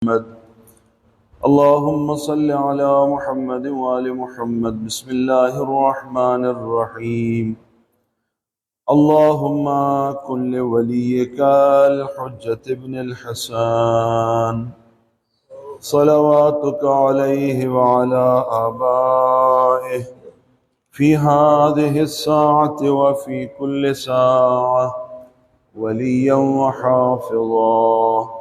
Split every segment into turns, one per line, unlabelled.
محمد. اللهم صل على محمد وآل محمد. بسم الله الرحمن الرحيم. اللهم كن لوليك الحجة ابن الحسن صلواتك عليه وعلى آبائه في هذه الساعة وفي كل ساعة وليا وحافظا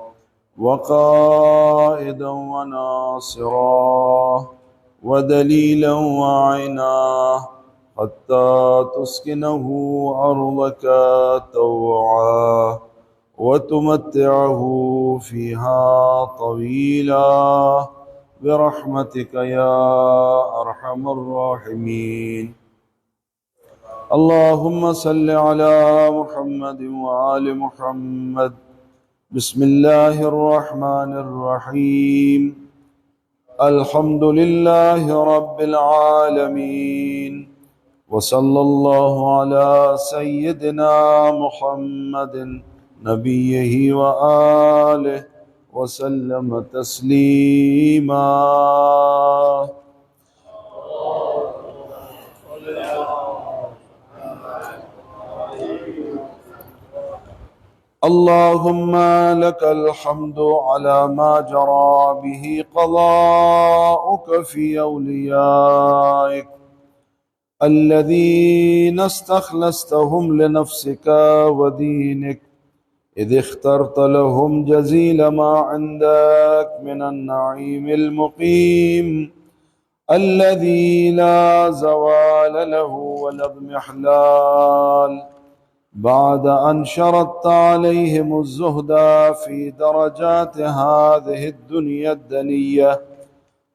وقائدا وناصرا ودليلا وعينا حتى تسكنه أرضك طوعا وتمتعه فيها طويلا برحمتك يا أرحم الراحمين. اللهم صل على محمد وآل محمد. بسم الله الرحمن الرحيم. الحمد لله رب العالمين، وصلى الله على سيدنا محمد نبيه وآله وسلم تسليما. اللهم لك الحمد على ما جرى به قضاؤك في أوليائك الذين استخلصتهم لنفسك ودينك، إذ اخترت لهم جزيل ما عندك من النعيم المقيم الذي لا زوال له ولا اضمحلال، بعد أن شرطت عليهم الزهد في درجات هذه الدنيا الدنية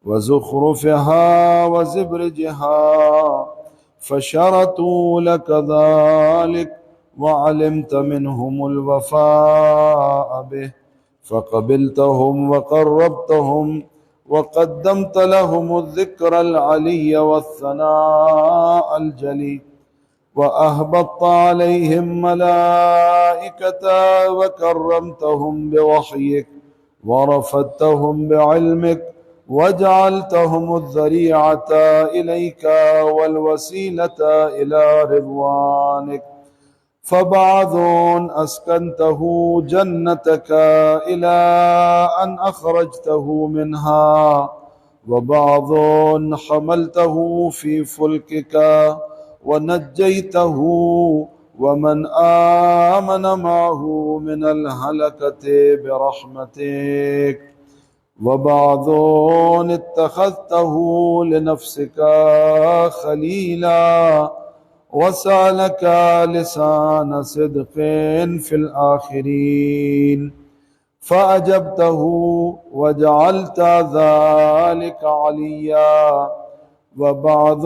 وزخرفها وزبرجها، فشرطوا لك ذلك وعلمت منهم الوفاء به، فقبلتهم وقربتهم وقدمت لهم الذكر العلي والثناء الجلي، وأهبطت عليهم ملائكة وكرمتهم بوحيك ورفدتهم بعلمك وجعلتهم الذريعة إليك والوسيلة إلى رضوانك، فبعض أسكنته جنتك إلى أن أخرجته منها، وبعض حملته في فلكك ونجيته ومن آمن معه من الهلكة برحمتك، وبعض اتخذته لنفسك خليلا وسألك لسان صدق في الآخرين، فأجبته وجعلت ذلك عليا، وبعض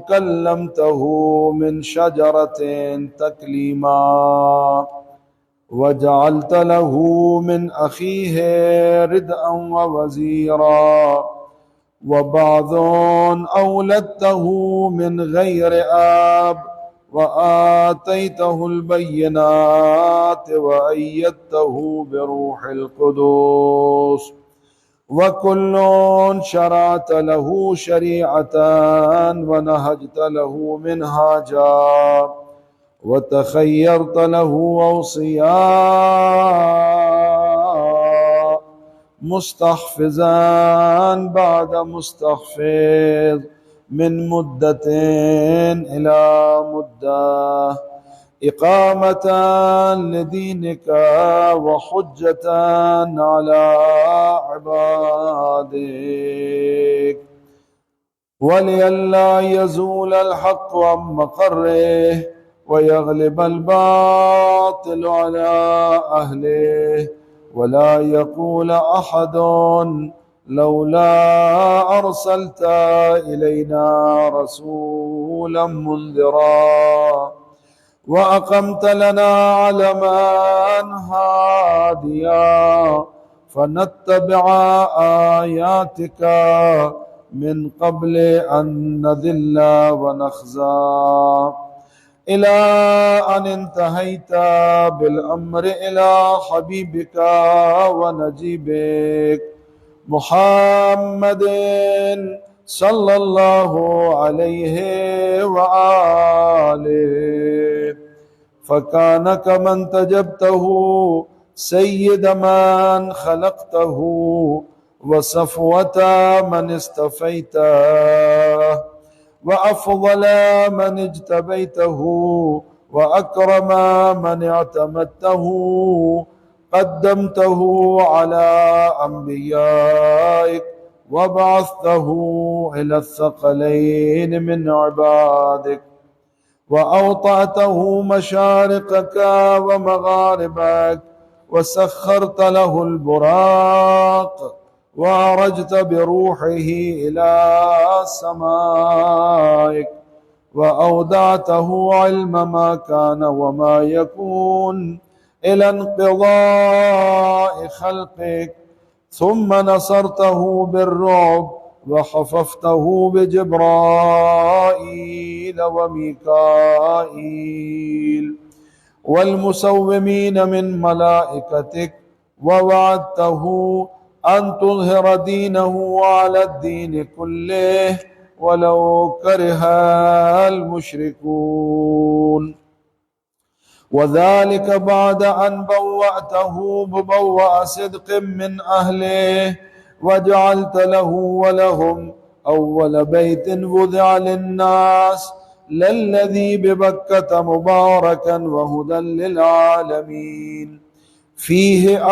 كلمته من شجرة تكليما، وجعلت له من أخيه ردءا ووزيرا، وبعض أولدته من غير آب وآتيته البينات وأيدته بروح القدس، وكل شرعت له شريعة ونهجت له منهاجا وتخيرت له أوصياء، مستحفظا بعد مستحفظ من مدة إلى مدة، إقامة لدينك وحجة على عبادك، ولئلا يزول الحق عن مقره ويغلب الباطل على أهله، ولا يقول أحد لولا أرسلت إلينا رسولا منذرا وأقمت لنا علما هاديا فنتبع آياتك من قبل أن نذل ونخزى، إلى أن انتهيت بالأمر إلى حبيبك ونجيبك محمد صلى الله عليه وآله، فكان كمن تجبته سيد من خلقته وصفوة من استفيته وأفضل من اجتبيته وأكرم من اعتمدته، قدمته على أنبيائك وبعثته إلى الثقلين من عبادك، وأوطأته مشارقك ومغاربك، وسخرت له البراق، وعرجت بروحه إلى سمائك، وأودعته علم ما كان وما يكون إلى انقضاء خلقك، ثم نصرته بالرعب وخففته بجبرائيل وميكائيل والمسومين من ملائكتك، ووعدته أن تظهر دينه على الدين كله ولو كره المشركون، وذلك بعد أن بوأته مبوأ صدق من أهله، وجعلت له ولهم أول بيت وضع للناس للذي ببكة مباركا وهدى للعالمين، فيه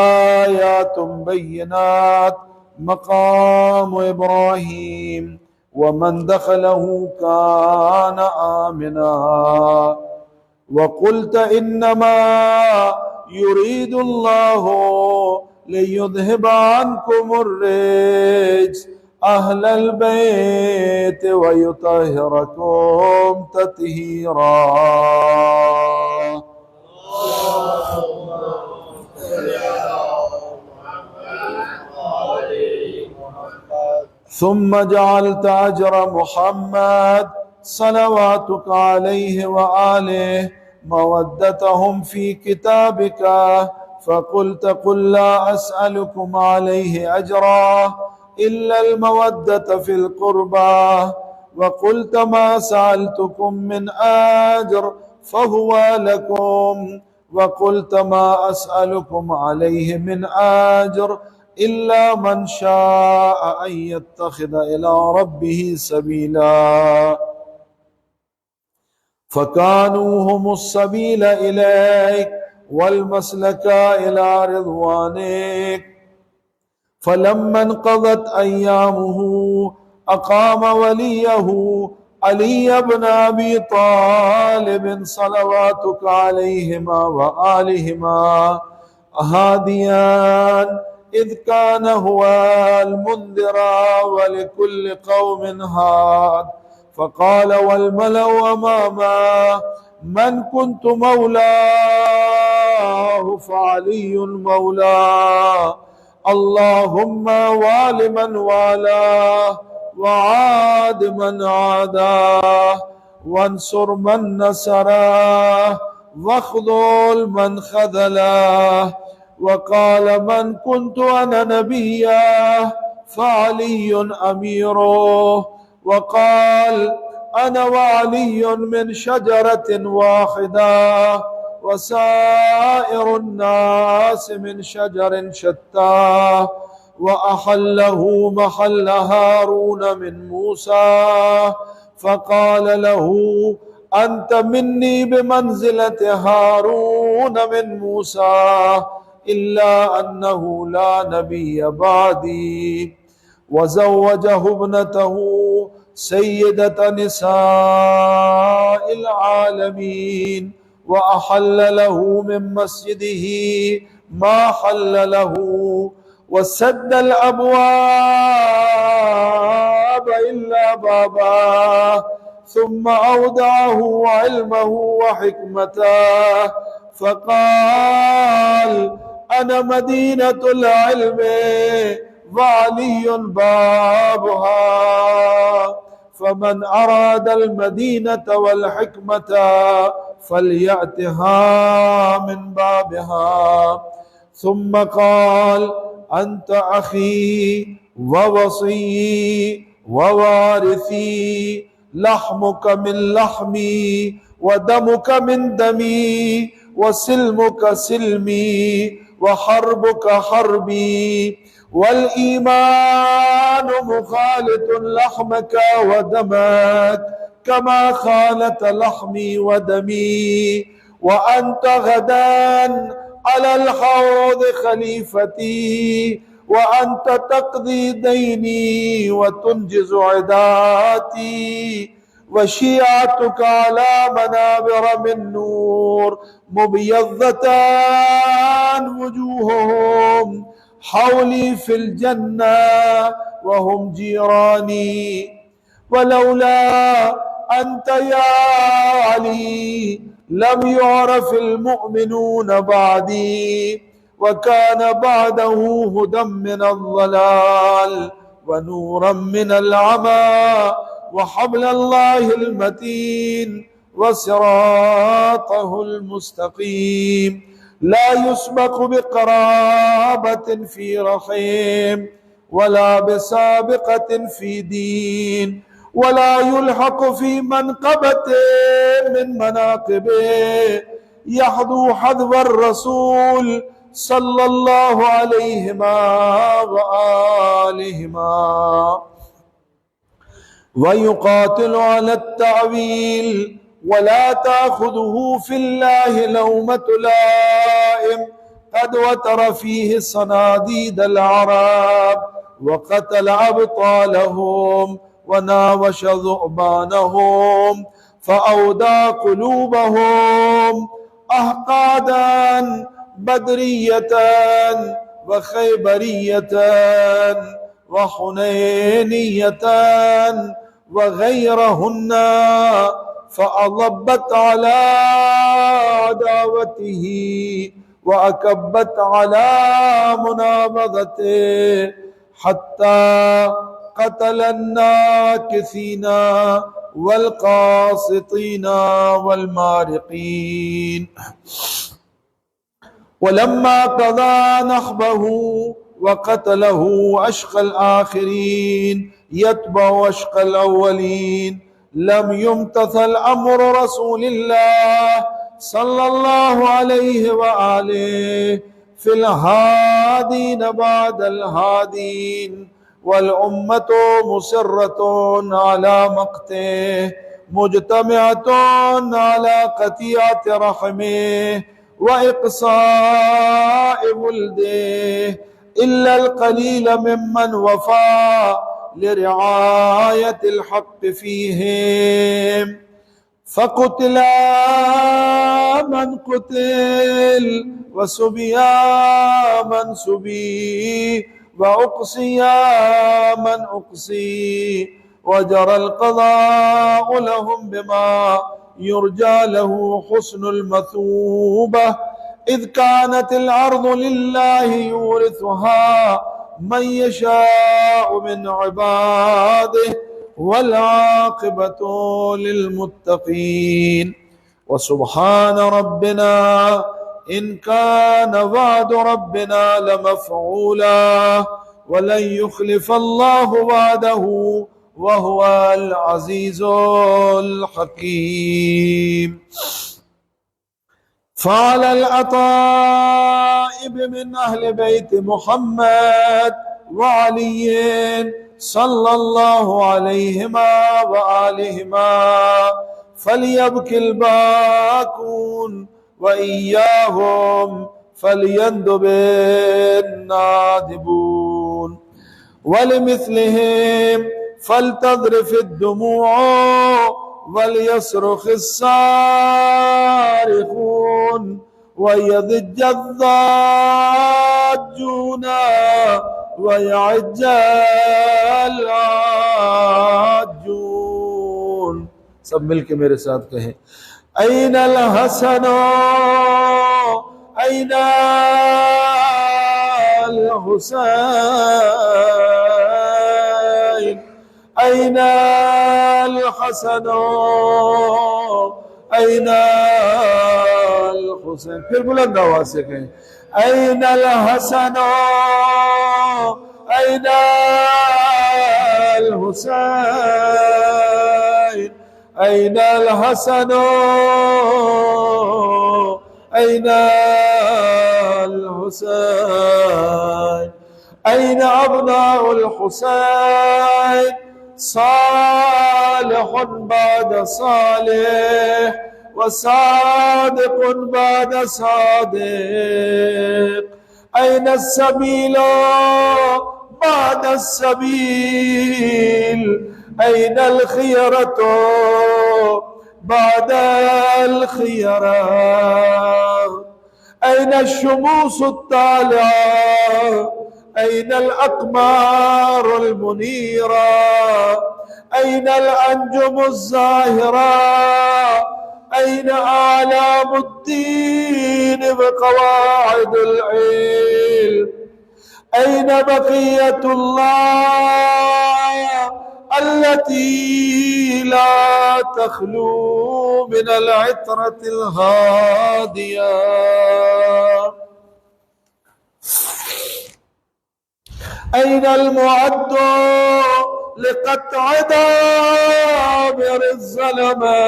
آيات بينات مقام إبراهيم، ومن دخله كان آمنا. وقلت إنما يريد الله ليذهب عنكم الرجس أهل البيت ويطهركم تطهيرا. ثم جعلت أجر محمد صلواتك عليه وآله مودتهم في كتابك، فقلت قل لا أسألكم عليه أجرا إلا المودة في القربى، وقلت ما سألتكم من أجر فهو لكم، وقلت ما أسألكم عليه من أجر إلا من شاء أن يتخذ إلى ربه سبيلا، فكانوا هم السبيل إليك والمسلك إلى رضوانك. فلما انقضت أيامه أقام وليه علي بن أبي طالب صلواتك عليهما وآلهما هاديا، إذ كان هو المنذر ولكل قوم هاد، فقال والملأ أمامه من كنت مولاه فعلي مولاه، اللهم وال من والاه وعاد من عاداه وانصر من نصره واخذل من خذله. وقال من كنت أنا نبيه فعلي أميره، وقال أنا وعلي من شجرة واحدة وسائر الناس من شجر شتى، وأحله محل هارون من موسى، فقال له أنت مني بمنزلة هارون من موسى، إلا أنه لا نبي بعدي. وزوجه ابنته سيدة نساء العالمين، وأحل له من مسجده ما حل له، وسد الأبواب إلا بابا، ثم أودعه علمه وحكمته، فقال أنا مدينة العلم وعلي بابها، فمن أراد المدينة والحكمة فليأتها من بابها. ثم قال: أنت أخي ووصي ووارثي، لحمك من لحمي ودمك من دمي، وسلمك سلمي وحربك حربي، والإيمان مخالط لحمك ودمك كما خالط لحمي ودمي، وأنت غدا على الحوض خليفتي، وأنت تقضي ديني وتنجز عداتي، وشيعتك على منابر من نور مبيضتان وجوههم حولي في الجنة وهم جيراني. ولولا أنت يا علي لم يعرف المؤمنون بعدي، وكان بعده هدى من الضلال ونورا من العمى وحبل الله المتين وصراطه المستقيم. لا يسبق بقرابة في رحم، ولا بسابقة في دين، ولا يلحق في منقبة من مناقبه، يحذو حذو الرسول صلى الله عليهما وآلهما، ويقاتل على التعويل، ولا تأخذه في الله لومة لائم، قد وتر فيه صناديد العرب، وقتل أبطالهم، وناوش ذؤبانهم، فأودى قلوبهم أحقادا بدرية وخيبرية وحنينية وغيرهن، فأضبت على عداوته وأكبت على منابذته، حتى قتل الناكثين والقاسطين والمارقين. ولما قضى نحبه وقتله أشقى الآخرين يتبع أشقى الأولين، لم يمتثل أمر رسول الله صلى الله عليه وآله في الهادين بعد الهادين، والأمة مصرة على مقته، مجتمعة على قطيعة رحمه وإقصاء ولده، إلا القليل ممن وفى لرعاية الحق فيهم. فقتل من قتل، وسبي من سبي، وأقصي من أقصي، وجرى القضاء لهم بما يرجى له حسن المثوبة، إذ كانت الأرض لله يورثها من يشاء من عباده، والعاقبة للمتقين. وسبحان ربنا إن كان وعد ربنا لمفعولا، ولن يخلف الله وعده وهو العزيز الحكيم. فعلى الأطائب من أهل بيت محمد وعلي صلى الله عليهما وآلهما فليبكي الباكون، وإياهم فليندب النادبون، ولمثلهم فلتذرف الدموع وليصرخ الصارخون، ويضج الضاجون ويعج العاجون. सब मिलके मेरे साथ कहें: أين الحسن أين الحسين، أين الحسن ऐना हुसैन, फिर बुलंद आवाज से कहें ऐनल हसनो ऐनल हुसैन, ऐनल हसनो ऐनल हुसैन, ऐन अब्नाउल हुसैन, सालिह बाद सालिह वसादिक बाद सादिक, ऐन अस्सबील बाद अस्सबील, ऐन अलखियरत बाद अलखियरा, ऐन अश्शुमूस अत्तालिआ, ऐन अलअक़मार अलमुनीरा, ऐन अलअंजुम अज़्ज़ाहिरा, ऐन आलामुद्दीन व क़वाइदुल इल्म, ऐन बक़ियतुल्लाह अल्लती ला तख़लू मिनल इत्रतिल हादिया, ऐन अल-मुअद्दु लिक़त्अ दाबिर अज़्ज़लमा,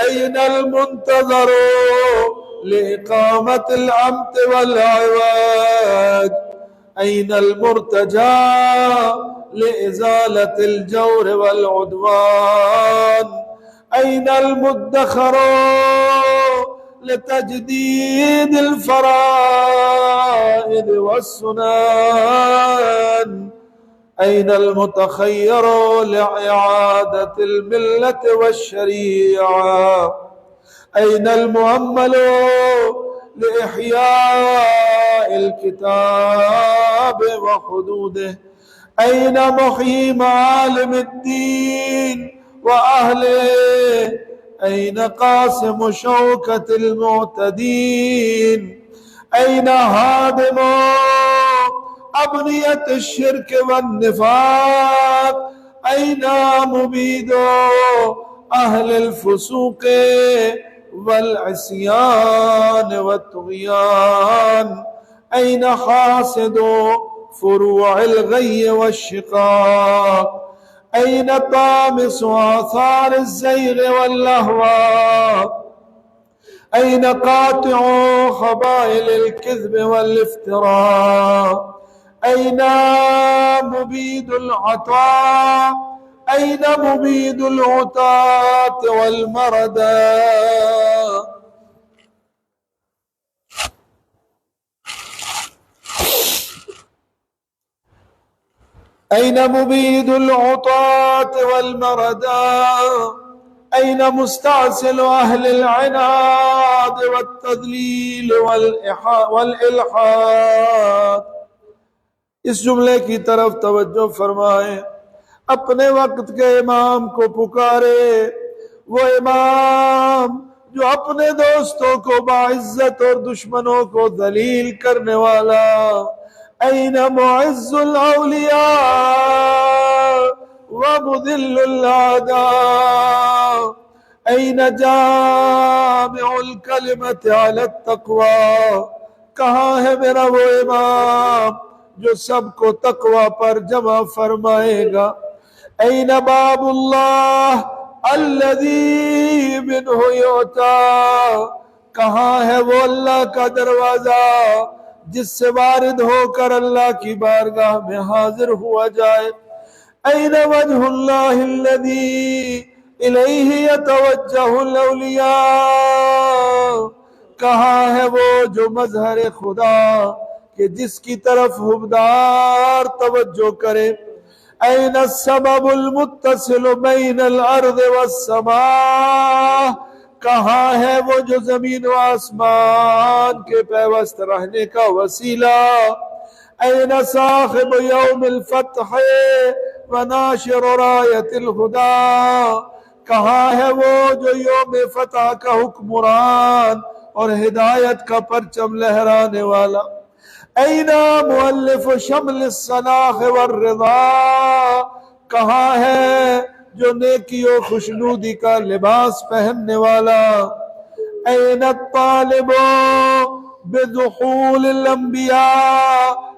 ऐन अल-मुंतज़रु लिइक़ामतिल अम्न वल इवाज, ऐन अल-मुर्तजा लिइज़ालतिल जौर वल उद्वान, ऐन अल-मुद्दख़रु लितजदीदिल फ़राइद वस्सुनन, ऐन अल-मुतख़य्यरु लिइआदतिल मिल्लत वश्शरीअह, ऐन अल-मुअम्मलु लिइहयाइल किताब व हुदूदिह, ऐन मुहयी मालिमिद्दीन व अहलिह, ऐन क़ासिमु शौकतिल मुअतदीन, ऐन हादिमु अबनियतिश शिर्क वन निफ़ाक़, ऐन मुबीदु अहलिल फ़ुसूक़ वल इस्यान वत तुग़यान, ऐन हासिदु फ़ुरूइल ग़य्य वश्शिक़ाक़, ऐन तामिसु आसारिज़ ज़ैग़ वल अहवा, ऐन क़ातिउ ख़बाइलिल किज़्ब वल इफ़्तिरा, ऐन मुबीदुल अता, ऐन मुबीदुल उतात वल मरदा, ऐन मुबीदुल उतात वल मरदा, ऐन मुस्तअसिलु अहलिल इनाद वत तज़लील वल इल्हाद। इस जुमले की तरफ तवज्जो फरमाए, अपने वक्त के इमाम को पुकारे, वो इमाम जो अपने दोस्तों को बाइज्जत और दुश्मनों को दलील करने वाला, ऐन मुअज्जुल औलिया व मुदिल्लुल आदा, ऐन जामिउल कलिमति अला तक़वा, कहाँ है मेरा वो इमाम जो सबको तक़वा पर जमा फरमाएगा, ऐन बाबुल्लाह अल्लज़ी मिन्हु युता, कहाँ है वो अल्लाह का दरवाजा जिससे वारिद होकर अल्लाह की बारगाह में हाजिर हुआ जाए, ऐन वजहुल्लाहिल्लज़ी इलैहि यतवज्जहुल औलिया, कहाँ है वो जो मज़हर खुदा कि जिसकी तरफ हुबदार तवज्जो करे, ऐन अस्सबबुल मुत्तसिलु बैनल अर्द वस्समा, कहाँ है वो जो जमीन व आसमान के पैवस्त रहने का वसीला, ऐन साहिब यौमिल फत्ह व नाशिर रायतिल हुदा, कहाँ है वो जो यौम फतह का हुक्मरान और हिदायत का परचम लहराने वाला, ऐना मुअल्लिफ शम्ल सलाह वर रिदा, कहाँ है जो नेकी और खुशनूदी का लिबास पहनने वाला। ऐन तालिबो बिदुखूल अम्बिया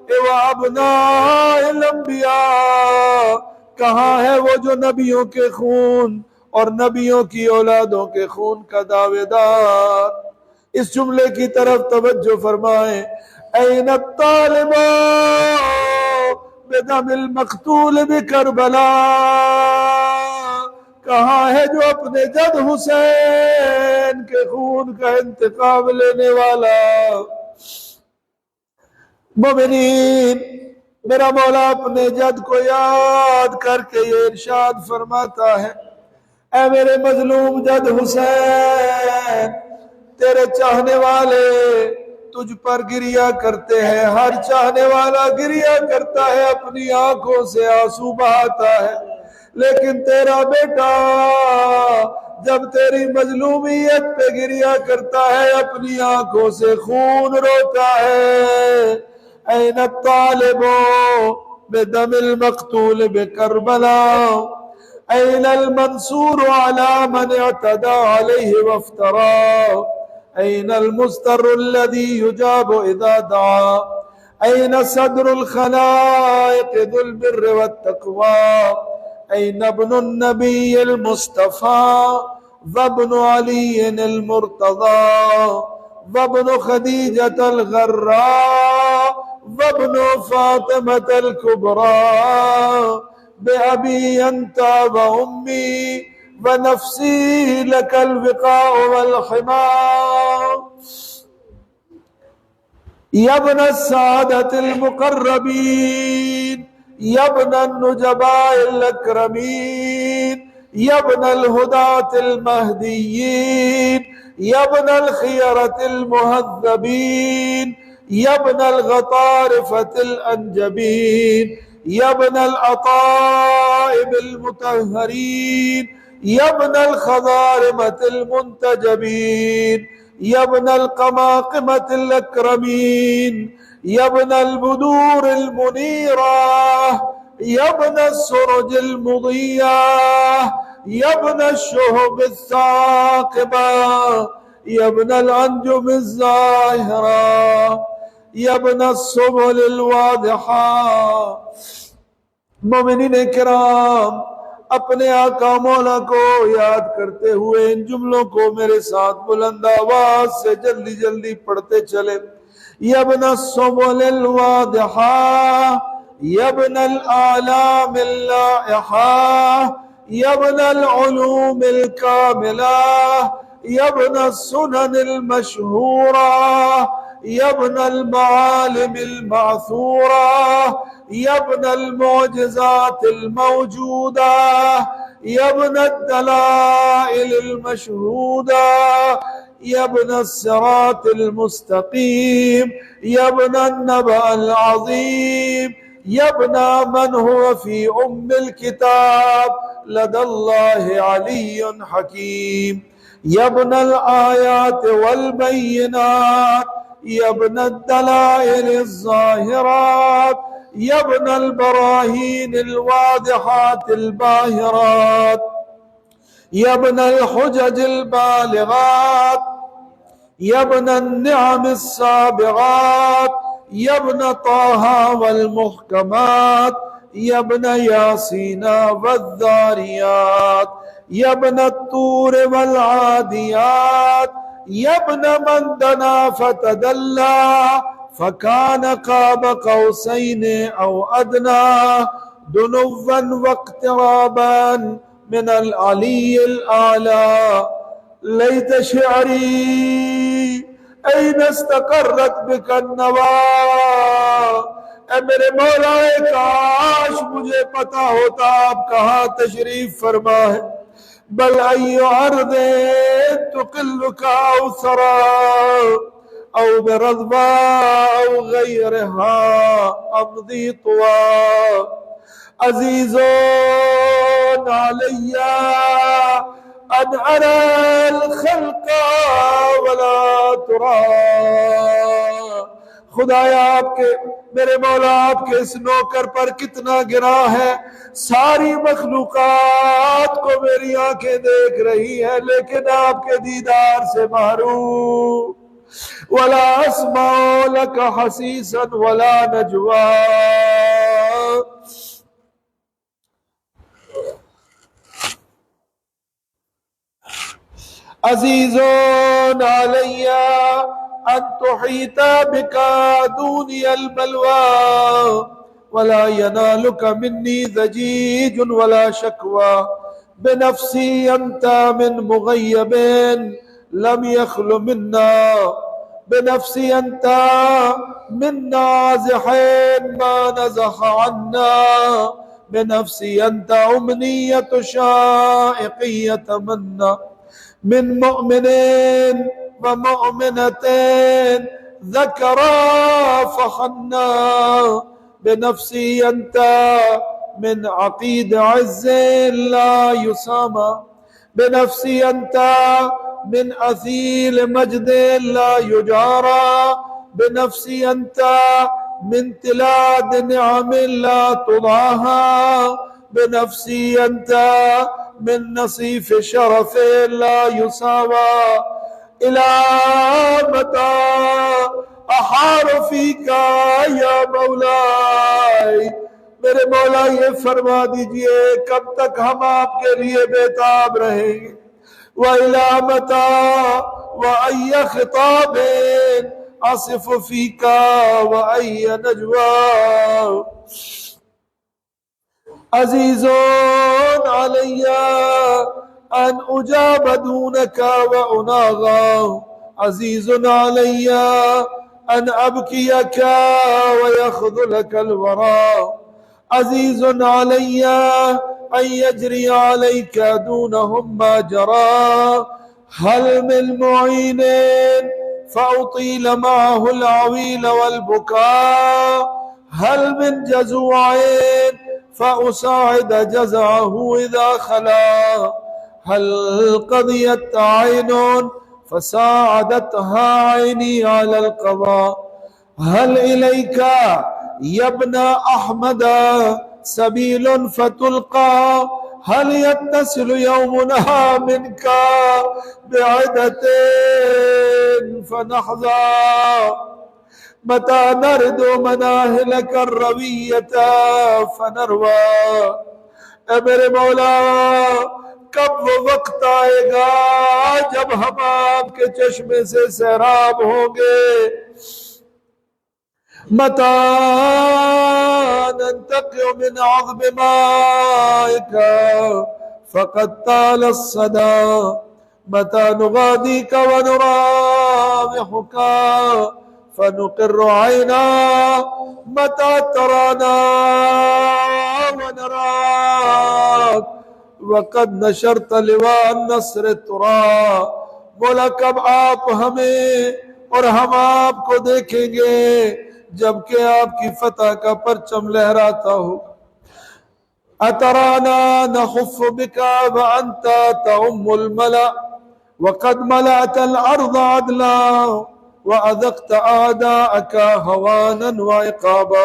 व अबनाइल अम्बिया, कहाँ है वो जो नबियों के खून और नबियों की औलादों के खून का दावेदार। इस जुमले की तरफ तवज्जो फरमाएं। ऐन तालिबो बिदमिल मक़तूल बिकरबला, कहाँ है जो अपने जद हुसैन के खून का इंतकाम लेने वाला। मोमिनीन, मेरा मौला अपने जद को याद करके ये इरशाद फरमाता है, ऐ मेरे मजलूम जद हुसैन, तेरे चाहने वाले तुझ पर गिरिया करते हैं। हर चाहने वाला गिरिया करता है, अपनी आंखों से आंसू बहाता है, लेकिन तेरा बेटा जब तेरी मजलूमियत पे गिरिया करता है, अपनी आंखों से खून रोता है। ऐन तालिबो बिदमिल मक़तूल बिकरबला, ऐन अल मंसूर अला मन अतदा अलैहि वफ्तरा, ऐन अल मुस्तर्र अल्लज़ी युजाबु इज़ा दआ, ऐन सद्रुल खलाइक़ ज़ुल बिर्रि वत्तक़वा, ऐन इब्नुन नबिय्यिल मुस्तफ़ा वब्नु अलीय्यिल मुर्तज़ा वब्नु खदीजतल गर्रा वब्नु फातिमतल कुबरा, बिअबी अंता व उम्मी व नफ्सी लकल विक़ा वल हिमा, यब्न सादतिल मुक़र्रबीन, यब्न नुजबाइल अक्रमीन, यब्नल हुदातिल महदियीन, यब्नल खियरतिल मुहज़्ज़बीन, यब्नल गतारिफतिल अंजबीन, यब्नल अताइबिल मुतहहरीन, यब्नल खज़ारिमतिल मुंतजबीन, यब्नल कमाकिमतिल अक्रमीन, यब्नल बुदूरिल मुनीरा, यब्नल सुरुजिल मुदिया, यब्नल शुहुबिस साक़िबा, यब्नल अंजुमिज़ ज़ाहिरा, यब्नल सुबुलिल वादिहा। मोमिनीन किराम, अपने आका मौला को याद करते हुए इन जुमलों को मेरे साथ बुलंद आवाज से जल्दी जल्दी पढ़ते चले। यब्न सुबुलिल वादिहा, यब्नल आलामिल लाइहा, यब्नल उलूमिल कामिला, यब्न सुननिल मशहूरा, यब्नल मालिमिल मासूरा, यब्नल मुअजिज़ातिल मौजूदा, यब्नद दलाइलिल मशहूदा, यब्न सिरातिल मुस्तकीम, यब्न नबअल अज़ीम, यब्न मन हुवा फी उम्मिल किताब लदल्लाहि अलिय्युन हकीम, यब्नल आयात वल बय्यिनात, यब्नद दलाइलिज़ ज़ाहिरात, यब्नल बराहीनिल वादिहातिल बाहिरात, यब्नल हुजजिल बालिगात, यब्नन निअमिस साबिगात, यब्न ताहा वल मुहकमात, यब्न यासीना वज़्ज़ारियात, यब्न तूर वल आदियात, यब्न मन दना फतदल्ला फकान क़ाब क़ौसैन औ अदना, दुनुव्वन वक़्तिराबन मिनल अलिय्यिल आला, लैत शिअरी ऐन इस्तक़र्रत बिकन नवा। ऐ मेरे मौला, काश मुझे पता होता आप कहाँ तशरीफ फरमा है। बल अय्यु अर्दे तुक़िल्लु कौसरा औ बिरज़वा औ गैरिहा अमदी तुवा, अज़ीज़ुन अलैया अन अरल खल्क़ा वला तुरा। खुदाया आपके मेरे मौला आपके इस नौकर पर कितना गिरा है। सारी मखलूकात को मेरी आंखें देख रही है, लेकिन आपके दीदार से महरूम। वला अस्माउ लका हसीसन वला नजवा। अजीज़ुन अलैया अन तुहीता बिका दूनियल बलवा वला यनालुका मिन्नी ज़जीजुन वला शकवा बिनफ्सी अंता मिन मुग़य्यबिन लम यख्लु मिन्ना बिनफ्सी अंता मिन नाज़िहिन मा नज़ह अन्ना बिनफ्सी अंता उमनियतु शाइक़ियत मन्ना मिन मुअमिनिन व मुअमिनतिन ज़करा फ़खन्ना बिनफ्सी अंता मिन अक़ीद अज़्ज़िन ला युसामा बिनफ्सी अंता मिन असील मजदिन ला युजारा बिनफ्सी अंता मिन तिलाद निअमिन ला तुदाहा बिनफ्सी अंता मिन नसीफ शरफ ला युसावा इला मता अहार फीका या मौलाई। मेरे मौला ये फरमा दीजिए कब तक हम आपके लिए बेताब रहेंगे। व इला मता व अय्य खिताबिन आसिफ फीका व अय्य नजवा। अजीज़ुन अलैया अन उजाब दूनका व उनागा अजीज़ुन अलैया अन अबकियका व यख़्ज़ुलकल वरा अजीज़ुन अलैया अन यजरी अलैका दूनहुम मा जरा हल मिन मुईनिन फ़उतील मअहुल अवील वल बुका हल मिन जज़ुआइन फ़उसाइद जज़अहु इज़ा खला हल क़दियत आइनुन फ़साअदतहा ऐनी अलल क़वा हल इलैका यब्ना अहमदा सबीलुन फ़तुल्क़ा हल यत्तसिलु यौमुना मिनका बिअदतिन फ़नहज़ा मता नरदो मनाहिलक रवियता फनरवा। ए मेरे मौला कब वो वक्त आएगा जब हम आपके चश्मे से सैराब होंगे। मता नंतक़िउ मिन अज़्ब माइका फ़क़द ताल सदा मता नुगादीका व नुराविहुका फ़नुक़िर्रु ऐना मता तराना व नराक वक़द नशरत लिवाअन नस्र तुरा। बोला कब आप हमें और हम आपको देखेंगे जबकि आपकी फतह का परचम लहराता हो। अतराना नख़ुफ़्फ़ु बिका व अंता तउम्मुल मला वक़द मलअतल अर्ज़ अदला वअज़क़त आदाअका हवानन व इक़ाबा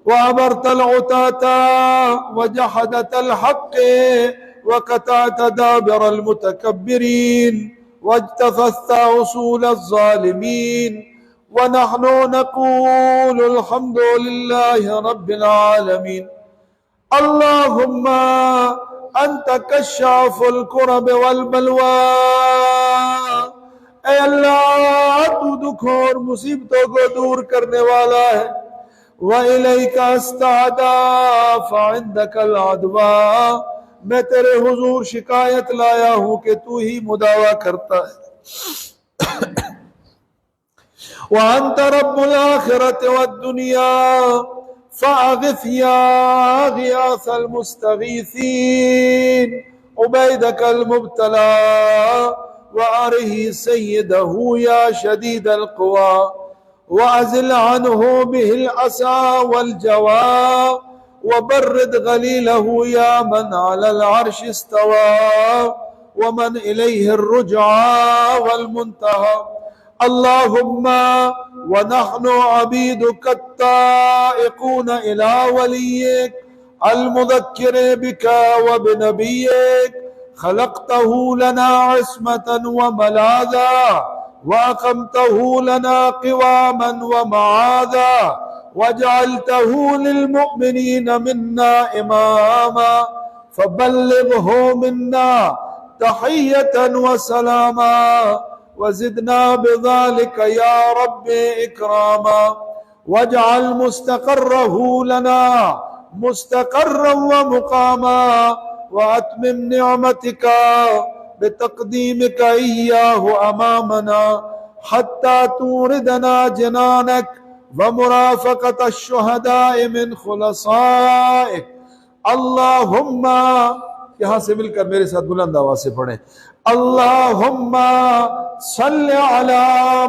वअबरतल उताता वजहदतल हक़्क़ वक़तअत दाबिरल मुतकब्बिरीन वज्तफ़ज़त उसूलल ज़ालिमीन वनहनु नक़ूलु अल्हम्दुलिल्लाहि रब्बिल आलमीन। अल्लाहुम्मा अंत कश्शाफुल कुरब वल बलवा। ऐ अल्लाह तू दुखों और मुसीबतों को दूर करने वाला है। व इलैका अस्तादा फ़इंदकल अदवा। मैं तेरे हुजूर शिकायत लाया हूँ कि तू ही मुदावा करता है। व अंत रब्बुल आखिरत वद दुनिया फ़अग़िथ या ग़ियासल मुस्तग़ीसीन उबैदकल मुब्तला व अरही सय्यदहु या शदीदल क़ुवा व अज़िल अन्हु बिहिल असा वल जवा व बर्रिद गलीलहु या मन अलल अर्श इस्तवा व मन इलैहि रुजआ वल मुंतहा। اللهم ونحن عبيدك التائقون إلى وليك المذكر بك وبنبيك، خلقته لنا عصمة وملاذا، وأقمته لنا قواما ومعاذا، وجعلته للمؤمنين منا إماما، فبلغه منا تحية وسلاما، وزدنا بذلك يا رب إكراما، واجعل مستقره لنا مستقرا ومقاما، وأتمم نعمتك بتقديمك إياه أمامنا حتى توردنا جنانك ومرافقة الشهداء من خلصائك. اللهم، یہاں سے مل کر میرے ساتھ بلند آواز سے پڑھیں، اللهم صل على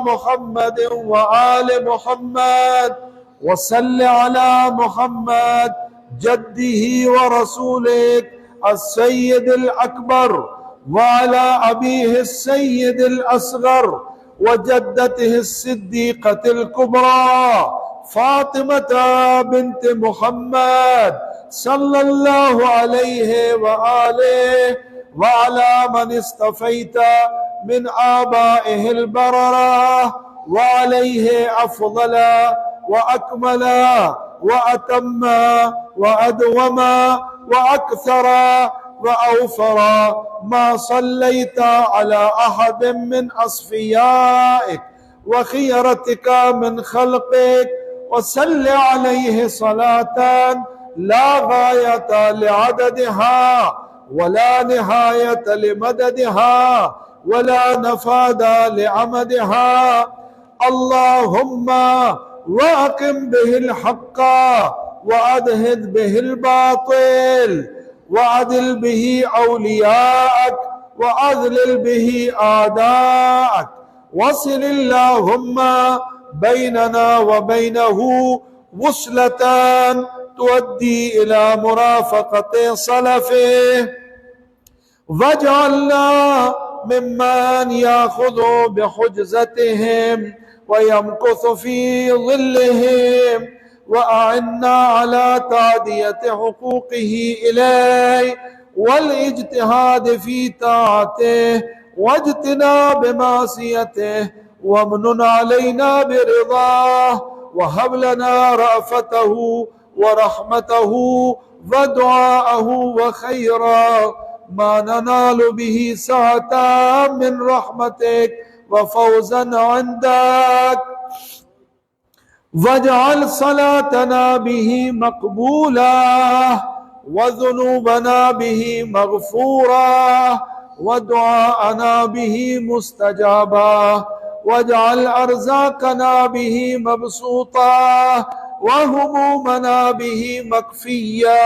محمد وآل محمد وصل على محمد جده ورسولك السيد الأكبر وعلى أبيه السيد الأصغر وجدته الصديقة الكبرى فاطمة بنت محمد صلى الله عليه وآله وعلى من اصطفيت من آبائه البررة، وعليه أفضل وأكمل وأتم وأدوم وأكثر وأوفر ما صليت على أحد من أصفيائك وخيرتك من خلقك، وصل عليه صلاة لا غاية لعددها ولا نهاية لمددها ولا نفاد لعمدها. اللهم واقم به الحق وأدهد به الباطل، وعدل به أولياءك وأذلل به أعداءك، وصل اللهم بيننا وبينه وصلة تؤدي إلى مرافقة صلفه، واجعلنا ممن يأخذ بحجزتهم ويمكث في ظلهم، وأعنا على تأدية حقوقه إليه والاجتهاد في طاعته واجتناب معصيته، وامنن علينا برضاه، وهب لنا رأفته ورحمته ودعاءه وخيرا ما ننال به سعة من رحمتك وفوزا عندك، واجعل صلاتنا به مقبولة وذنوبنا به مغفورة ودعاءنا به مستجابة، واجعل أرزاقنا به مبسوطة وهمومنا به مكفية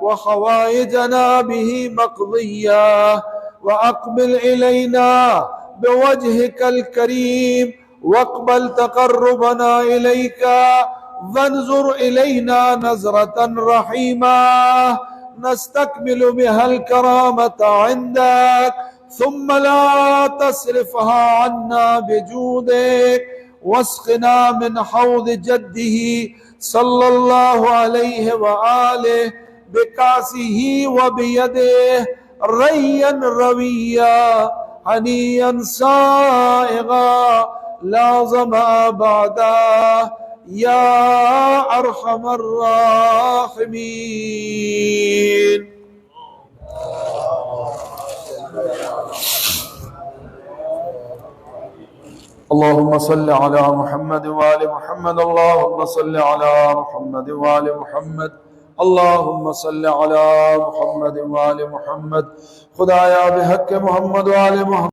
وحوائجنا به مقضية، وأقبل إلينا بوجهك الكريم واقبل تقربنا إليك، وانظر إلينا نظرة رحيمة نستكمل بها الكرامة عندك، ثم لا تصرفها عنا بجودك، واسقنا من حوض جده صلى الله عليه وآله بكاسه وبيده ريا رويا هنيا سائغا لا ظمأ بعده يا أرحم الراحمين. اللهم صل على محمد وآل محمد، اللهم صل على محمد وآل محمد، اللهم صل على محمد وآل محمد. خدایا بحق محمد وآل محمد